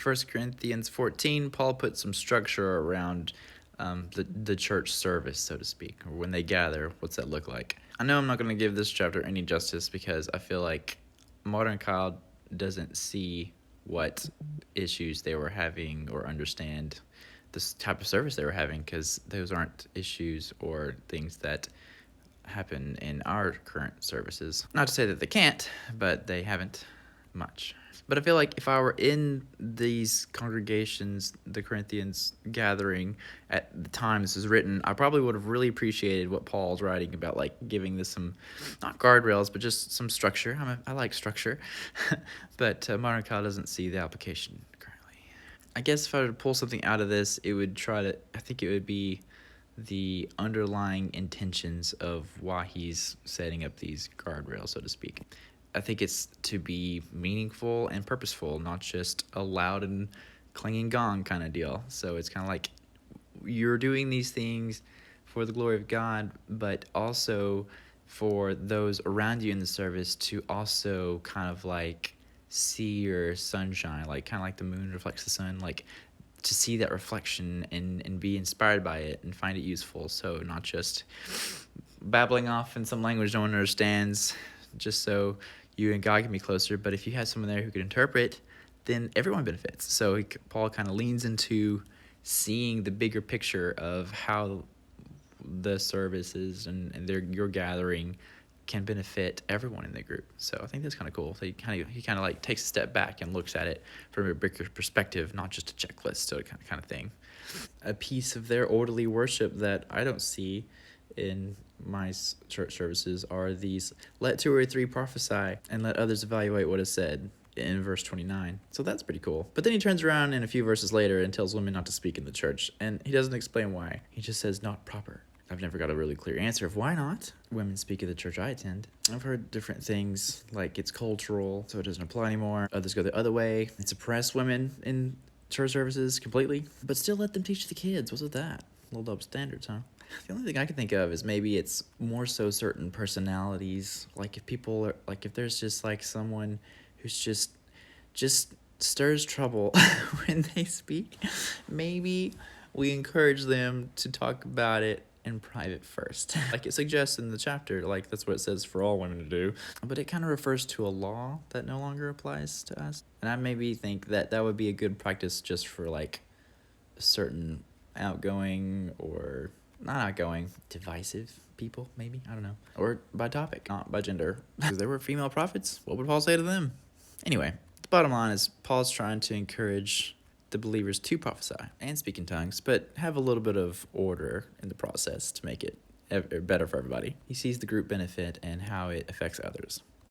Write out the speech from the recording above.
1 Corinthians 14, Paul put some structure around the church service, so to speak, or when they gather. What's that look like? I know I'm not going to give this chapter any justice because I feel like modern Kyle doesn't see what issues they were having or understand this type of service they were having, because those aren't issues or things that happen in our current services. Not to say that they can't, but they haven't much. But I feel like if I were in these congregations, the Corinthians gathering at the time this was written, I probably would have really appreciated what Paul's writing about, like giving this some, not guardrails, but just some structure. I like structure. But modern Kyle doesn't see the application currently. I guess if I were to pull something out of this, I think it would be the underlying intentions of why he's setting up these guardrails, so to speak. I think it's to be meaningful and purposeful, not just a loud and clanging gong kind of deal. So it's kind of like you're doing these things for the glory of God, but also for those around you in the service to also kind of like see your sunshine, like kind of like the moon reflects the sun, like to see that reflection and be inspired by it and find it useful. So not just babbling off in some language no one understands just so you and God can be closer, but if you have someone there who can interpret, then everyone benefits. So Paul kind of leans into seeing the bigger picture of how the services and your gathering can benefit everyone in the group. So I think that's kind of cool. So he kind of like takes a step back and looks at it from a bigger perspective, not just a checklist, so kind of thing. A piece of their orderly worship that I don't see in my church services are these: let 2 or 3 prophesy and let others evaluate what is said, in verse 29. So that's pretty cool. But then he turns around in a few verses later and tells women not to speak in the church, and he doesn't explain why. He just says not proper. I've never got a really clear answer of why not women speak at the church I attend. I've heard different things, like it's cultural, so it doesn't apply anymore. Others go the other way and suppress women in church services completely, but still let them teach the kids. What's with that? A little double standards, huh? The only thing I can think of is maybe it's more so certain personalities. Like if people are, like if there's just like someone who's just stirs trouble when they speak, maybe we encourage them to talk about it in private first. Like it suggests in the chapter, like that's what it says for all women to do. But it kind of refers to a law that no longer applies to us. And I maybe think that that would be a good practice just for like certain outgoing or not outgoing, divisive people, maybe, I don't know. Or by topic, not by gender. Because there were female prophets, what would Paul say to them? Anyway, the bottom line is Paul's trying to encourage the believers to prophesy and speak in tongues, but have a little bit of order in the process to make it better for everybody. He sees the group benefit and how it affects others.